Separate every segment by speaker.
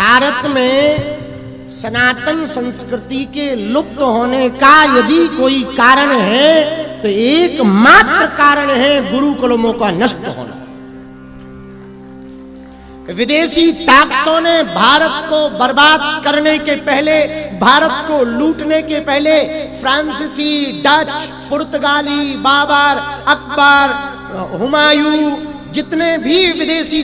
Speaker 1: भारत में सनातन संस्कृति के लुप्त होने का यदि कोई कारण है तो एकमात्र कारण है गुरुकुलमों का नष्ट होना। विदेशी ताकतों ने भारत को बर्बाद करने के पहले, भारत को लूटने के पहले फ्रांसीसी, डच, पुर्तगाली, बाबर, अकबर, हुमायूं, जितने भी विदेशी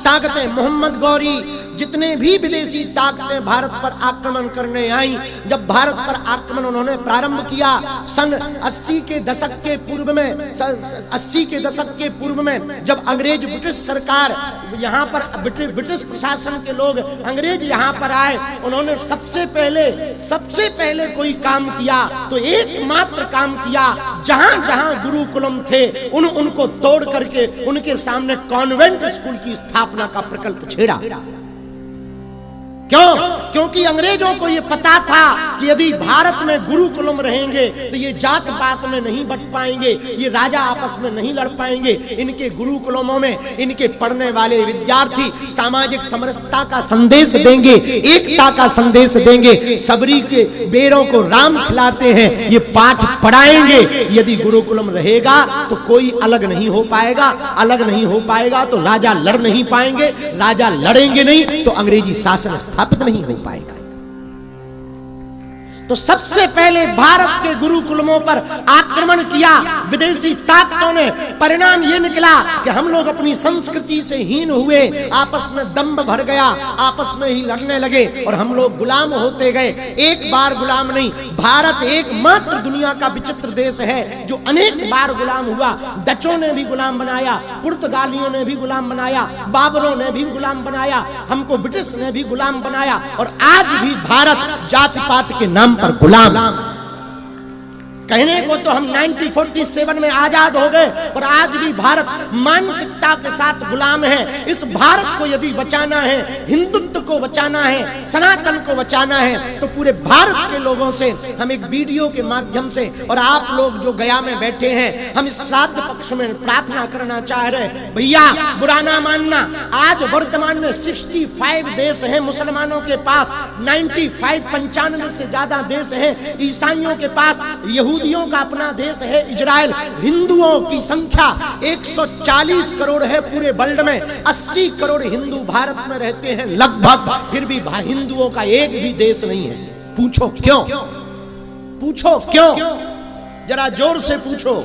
Speaker 1: ताकतें, मोहम्मद गौरी, जितने भी विदेशी ताकतें भारत पर आक्रमण करने आई, जब भारत पर आक्रमण उन्होंने प्रारंभ किया सन 80 के दशक के पूर्व में, 80 के दशक के पूर्व में जब अंग्रेज ब्रिटिश सरकार यहाँ पर, ब्रिटिश प्रशासन के लोग अंग्रेज यहाँ पर आए, उन्होंने सबसे पहले कोई काम किया तो एकमात्र काम किया, जहां जहां गुरुकुलम थे उनको तोड़ करके उनके सामने कॉन्वेंट स्कूल की स्थापना का प्रकल्प छेड़ा। क्यों? क्योंकि अंग्रेजों को यह पता था कि यदि भारत में गुरुकुलम रहेंगे तो ये जात पात में नहीं बट पाएंगे, ये राजा आपस में नहीं लड़ पाएंगे। इनके गुरुकुलमों में इनके पढ़ने वाले विद्यार्थी सामाजिक समरसता का संदेश देंगे, एकता का संदेश देंगे, सबरी के बेरों को राम खिलाते हैं, ये पाठ पढ़ाएंगे। यदि गुरुकुलम रहेगा तो कोई अलग नहीं हो पाएगा, अलग नहीं हो पाएगा तो राजा लड़ नहीं पाएंगे, राजा लड़ेंगे नहीं तो अंग्रेजी शासन स्थापित नहीं हो पाएगा। तो सबसे पहले भारत के गुरुकुलमों पर आक्रमण किया विदेशी ताकतों ने। परिणाम यह निकला कि हम लोग अपनी संस्कृति से हीन हुए, आपस में दंभ भर गया, आपस में ही लड़ने लगे और हम लोग गुलाम होते गए। एक बार गुलाम नहीं, भारत एकमात्र दुनिया का विचित्र देश है जो अनेक बार गुलाम हुआ। डचों ने भी गुलाम बनाया, पुर्तगालियों ने भी गुलाम बनाया, बाबरों ने भी गुलाम बनाया, हमको ब्रिटिश ने भी गुलाम बनाया और आज भी भारत जाति पात के नाम पर गुलाम। कहने को तो हम 1947 में आजाद हो गए और आज भी भारत मानसिकता के साथ गुलाम है। इस भारत को यदि बचाना है, हिंदुत्व को बचाना है, सनातन को बचाना है तो पूरे भारत के लोगों से हम एक वीडियो के माध्यम से, और आप लोग जो गया में बैठे हैं, हम इस श्राद्ध पक्ष में प्रार्थना करना चाह रहे हैं। भैया बुरा ना मानना, आज वर्तमान में 65 देश हैं मुसलमानों के पास, 95 से ज्यादा देश हैं ईसाइयों के पास, यहूदियों का अपना देश है इजराइल। हिंदुओं की संख्या 140 करोड़ है पूरे वर्ल्ड में, 80 करोड़ हिंदू भारत में रहते हैं लगभग, फिर भी हिंदुओं का एक भी देश नहीं है। पूछो क्यों? पूछो क्यों? जरा जोर से पूछो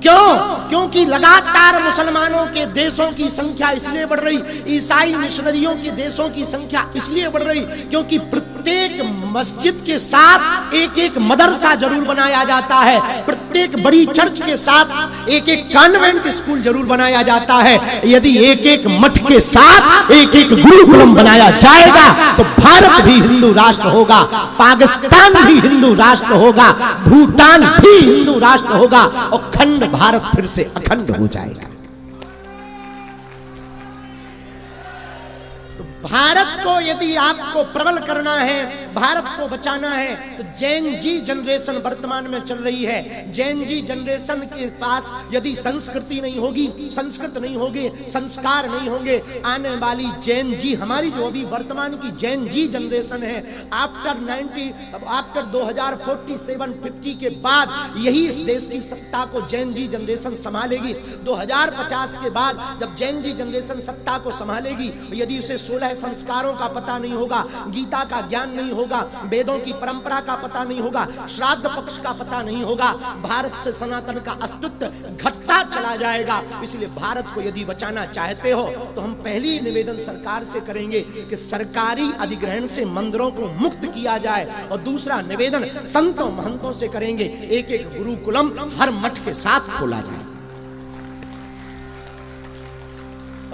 Speaker 1: क्यों? क्योंकि लगातार मुसलमानों के देशों की संख्या इसलिए बढ़ रही, ईसाई मिशनरियों के देशों की संख्या इसलिए बढ़ रही क्योंकि प्रत्येक मस्जिद के साथ एक एक मदरसा जरूर बनाया जाता है, प्रत्येक बड़ी चर्च के साथ एक एक कॉन्वेंट स्कूल जरूर बनाया जाता है। यदि एक एक मठ के साथ एक एक गुरुकुलम बनाया जाएगा तो भारत भी हिंदू राष्ट्र होगा, पाकिस्तान भी हिंदू राष्ट्र होगा, भूटान भी हिंदू राष्ट्र होगा और खंड भारत फिर से अखंड हो जाएगा। तो भारत को यदि आपको प्रबल करना है, भारत को बचाना है तो जैन जी जनरेशन वर्तमान में चल रही है। जैन जी जनरेशन के पास यदि संस्कृति नहीं होगी, संस्कृत नहीं होगी, संस्कार नहीं होंगे, आने वाली जैन जी, हमारी जो अभी वर्तमान की जैन जी जनरेशन है, आफ्टर 2047-50 के बाद यही इस देश की सत्ता को जैन जी जनरेशन संभालेगी। 2050 के बाद जब जैन जी जनरेशन सत्ता को संभालेगी, यदि उसे 16 संस्कारों का पता नहीं होगा, गीता का ज्ञान नहीं होगा, वेदों की परंपरा का पता नहीं होगा, श्राद्ध पक्ष का पता नहीं होगा, भारत से सनातन का अस्तित्व घटता चला जाएगा। इसलिए भारत को यदि बचाना चाहते हो तो हम पहली निवेदन सरकार से करेंगे कि सरकारी अधिग्रहण से मंदिरों को मुक्त किया जाए, और दूसरा निवेदन संतों महंतों से करेंगे एक एक गुरुकुलम हर मठ के साथ खोला जाए।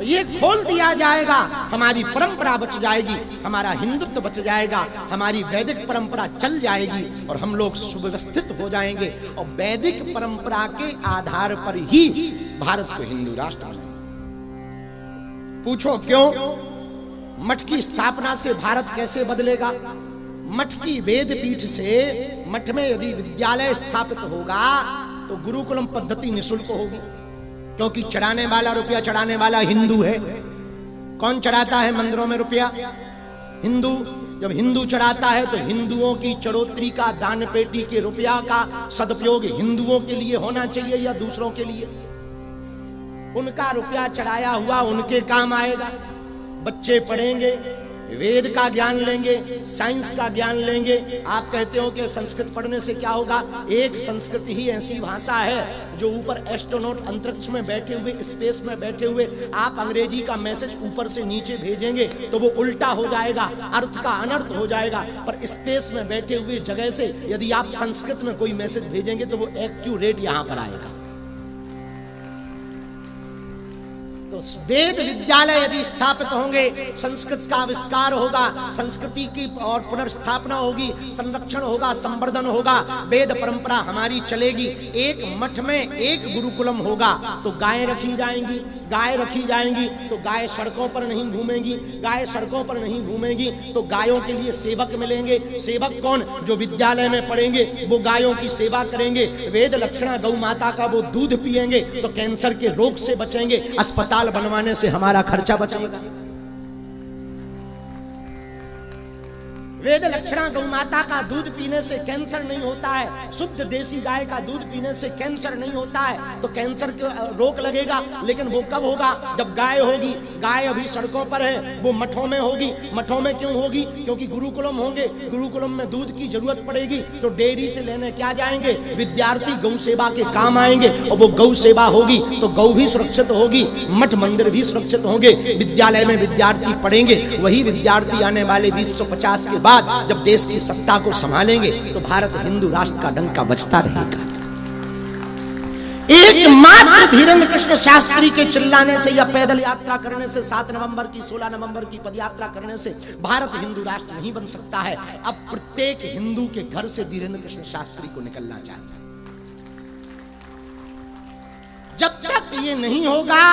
Speaker 1: ये खोल दिया जाएगा, हमारी परंपरा बच जाएगी, हमारा हिंदुत्व बच जाएगा, हमारी वैदिक परंपरा चल जाएगी और हम लोग सुव्यवस्थित हो जाएंगे और वैदिक परंपरा के आधार पर ही भारत को हिंदू राष्ट्र बनाएंगे। पूछो क्यों? मठ की स्थापना से भारत कैसे बदलेगा? मठ की वेद पीठ से मठ में यदि विद्यालय स्थापित होगा तो गुरुकुलम पद्धति निःशुल्क होगी, क्योंकि चढ़ाने वाला, रुपया चढ़ाने वाला हिंदू है। कौन चढ़ाता है मंदिरों में रुपया? हिंदू। जब हिंदू चढ़ाता है तो हिंदुओं की चढ़ोतरी का, दान पेटी के रुपया का सदुपयोग हिंदुओं के लिए होना चाहिए या दूसरों के लिए? उनका रुपया चढ़ाया हुआ उनके काम आएगा। बच्चे पढ़ेंगे, वेद का ज्ञान लेंगे, साइंस का ज्ञान लेंगे। आप कहते हो कि संस्कृत पढ़ने से क्या होगा? एक संस्कृत ही ऐसी भाषा है जो ऊपर एस्ट्रोनॉट अंतरिक्ष में बैठे हुए, स्पेस में बैठे हुए, आप अंग्रेजी का मैसेज ऊपर से नीचे भेजेंगे तो वो उल्टा हो जाएगा, अर्थ का अनर्थ हो जाएगा। पर स्पेस में बैठे हुए जगह से यदि आप संस्कृत में कोई मैसेज भेजेंगे तो वो एक्यूरेट यहां पर आएगा। तो वेद विद्यालय यदि स्थापित होंगे, संस्कृत का आविष्कार होगा, संस्कृति की और पुनर्स्थापना होगी, संरक्षण होगा, संवर्धन होगा, वेद परंपरा हमारी चलेगी। एक मठ में एक गुरुकुलम होगा तो गायें रखी जाएंगी, गाय रखी जाएंगी तो गाय सड़कों पर नहीं घूमेंगी, गाय सड़कों पर नहीं घूमेंगी तो गायों के लिए सेवक मिलेंगे। सेवक कौन? जो विद्यालय में पढ़ेंगे वो गायों की सेवा करेंगे। वेद लक्षणा गौ माता का वो दूध पिएंगे तो कैंसर के रोग से बचेंगे, अस्पताल बनवाने से हमारा खर्चा बचेगा। वेद लक्षणा गौ माता का दूध पीने से कैंसर नहीं होता है, शुद्ध देसी गाय का दूध पीने से कैंसर नहीं होता है। तो कैंसर के रोक लगेगा, लेकिन वो कब होगा? जब गाय होगी। गाय अभी सड़कों पर है, वो मठों में होगी। मठों में क्यों होगी? क्योंकि गुरुकुलम होंगे, गुरुकुलम में दूध की जरूरत पड़ेगी तो डेयरी से लेने क्या जाएंगे? विद्यार्थी गौ सेवा के काम आएंगे और वो गौ सेवा होगी तो गौ भी सुरक्षित होगी, मठ मंदिर भी सुरक्षित होंगे। विद्यालय में विद्यार्थी पढ़ेंगे, वही विद्यार्थी आने वाले 2050 के बाद जब देश की सत्ता को संभालेंगे तो भारत हिंदू राष्ट्र का डंका बजता रहेगा। एकमात्र धीरेन्द्र कृष्ण शास्त्री के चिल्लाने से या पैदल यात्रा करने से, 7 नवंबर की 16 नवंबर की पदयात्रा करने से भारत हिंदू राष्ट्र नहीं बन सकता है। अब प्रत्येक हिंदू के घर से धीरेन्द्र कृष्ण शास्त्री को निकलना चाहिए। जब तक ये नहीं होगा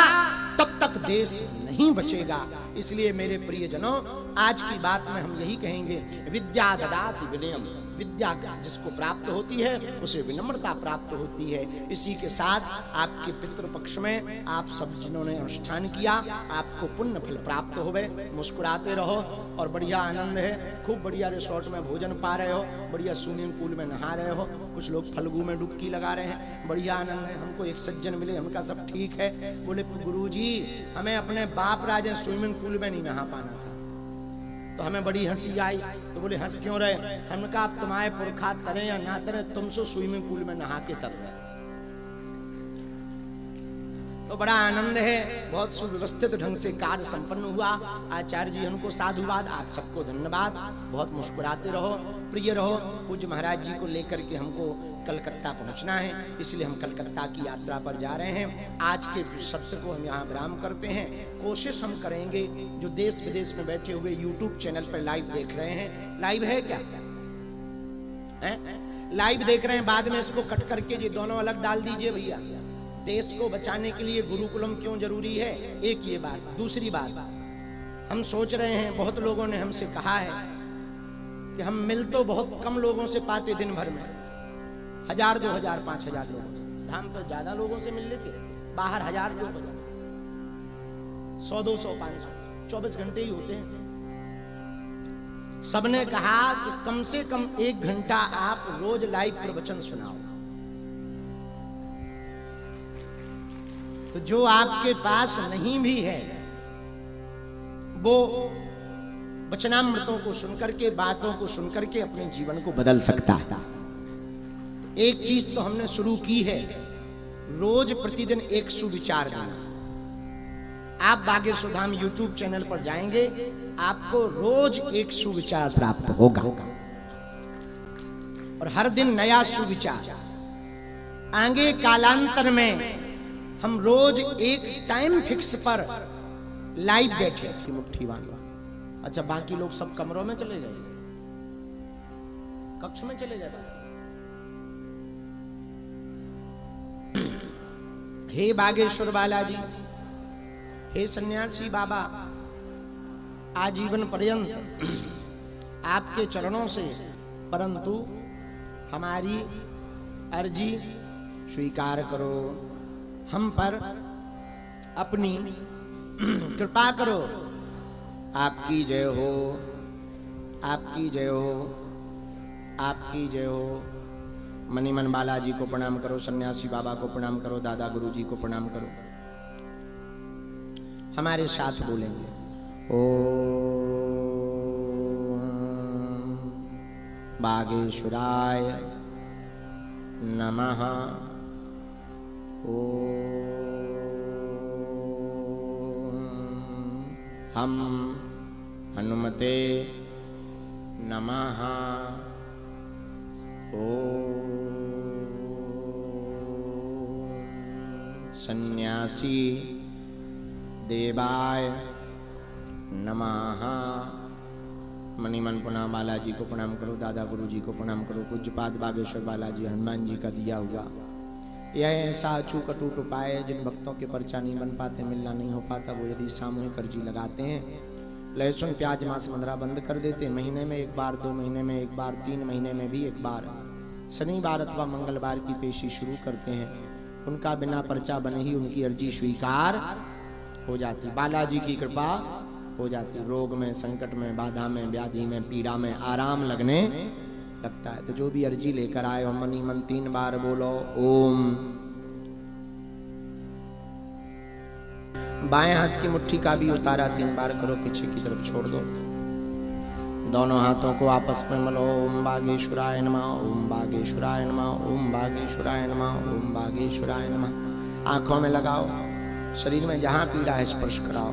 Speaker 1: तब तक देश नहीं बचेगा। इसलिए मेरे प्रियजनों, आज की बात में हम यही कहेंगे, विद्या ददाति विनयम। विद्या जिसको प्राप्त होती है उसे विनम्रता प्राप्त होती है। इसी के साथ आपके पितृपक्ष में आप सब जिन्होंने अनुष्ठान किया, आपको पुण्य फल प्राप्त होवे। मुस्कुराते रहो और बढ़िया आनंद है। खूब बढ़िया रिसोर्ट में भोजन पा रहे हो, बढ़िया स्विमिंग पूल में नहा रहे हो, कुछ लोग फल्गु में डुबकी लगा रहे हैं, बढ़िया आनंद है। हमको एक सज्जन मिले, उनका सब ठीक है, बोले गुरुजी हमें अपने बाप राजे स्विमिंग पूल में नहीं नहा पाना था। तो हमें बड़ी हंसी आई। तो बोले हंस क्यों रहे? हमने कहा अब तुम्हारे पुरखा तरे या ना तरे, तुमसे स्विमिंग पूल में नहा के तर रहे। तो बड़ा आनंद है, बहुत सुव्यवस्थित ढंग से कार्य संपन्न हुआ। आचार्य जी हमको साधुवाद, आप सबको धन्यवाद। बहुत मुस्कुराते रहो, प्रिय रहो। पूज्य महाराज जी को लेकर के हमको कलकत्ता पहुंचना है, इसलिए हम कलकत्ता की यात्रा पर जा रहे हैं। आज के सत्र को हम यहाँ विराम करते हैं। कोशिश हम करेंगे, जो देश विदेश में बैठे हुए यूट्यूब चैनल पर लाइव देख रहे हैं, लाइव है क्या? लाइव देख रहे हैं, बाद में इसको कट करके ये दोनों अलग डाल दीजिए भैया। देश को बचाने के लिए गुरुकुलम क्यों जरूरी है, एक ये बात। दूसरी बात, हम सोच रहे हैं, बहुत लोगों ने हमसे कहा है कि हम मिल तो बहुत कम लोगों से पाते दिन भर में, 1000, 2000, 5000 लोगों से। धाम पर ज्यादा लोगों से मिल लेते, बाहर 1000 लोग, 100, 200, 500, 24 घंटे ही होते हैं। सबने कहा कि कम से कम 1 घंटा आप रोज लाइव प्रवचन सुनाओ। तो जो आपके पास नहीं भी है वो वचनामृतों को सुनकर के, बातों को सुनकर के अपने जीवन को बदल सकता है। एक चीज तो हमने शुरू की है, रोज प्रतिदिन एक सुविचार देना। आप बागेश्वर धाम यूट्यूब चैनल पर जाएंगे, आपको रोज एक सुविचार प्राप्त होगा और हर दिन नया सुविचार। आगे कालांतर में हम रोज एक टाइम फिक्स पर लाइव बैठे की मुट्ठी बांधवा। अच्छा, बाकी लोग सब कमरों में चले गए, कक्ष में चले जाते। हे बागेश्वर बालाजी, हे सन्यासी बाबा, आजीवन पर्यंत आपके चरणों से, परंतु हमारी अर्जी स्वीकार करो, हम पर अपनी कृपा करो। आपकी जय हो, आपकी जय हो, आपकी जय हो। मनी मन बालाजी को प्रणाम करो, सन्यासी बाबा को प्रणाम करो, दादा गुरु जी को प्रणाम करो। हमारे साथ बोलेंगे ओम बागेश्वराय नमः। ओम हम हनुमते नमः। ओम सन्यासी देवाय नमः। मणिमन पुनः बालाजी को प्रणाम करो, दादा गुरु जी को प्रणाम करो, पूज्यपाद बागेश्वर बालाजी हनुमान जी का दिया हुआ यह ऐसा अचूक अटूट उपाय है जिन भक्तों के पर्चा नहीं बन पाते, मिलना नहीं हो पाता, वो यदि सामूहिक अर्जी लगाते हैं, लहसुन प्याज मांस मंदरा बंद कर देते, महीने में एक बार, 2 महीने में एक बार, 3 महीने में भी एक बार, शनिवार अथवा मंगलवार की पेशी शुरू करते हैं, उनका बिना पर्चा बने ही उनकी अर्जी स्वीकार हो जाती, बालाजी की कृपा हो जाती, रोग में, संकट में, बाधा में, व्याधि में, पीड़ा में आराम लगने लगता है। तो जो भी अर्जी लेकर आए हो मनी मन 3 बार बोलो ओम। बाएं हाथ की मुट्ठी का भी उतारा 3 बार करो, पीछे की तरफ छोड़ दो, दोनों हाथों को आपस में मलो। ओम बागेश्वराय नमः, ओम बागेश्वराय नमः, ओम बागेश्वराय नमः, ओम बागेश्वराय नमः। आंखों में लगाओ, शरीर में जहां पीड़ा है स्पर्श कराओ।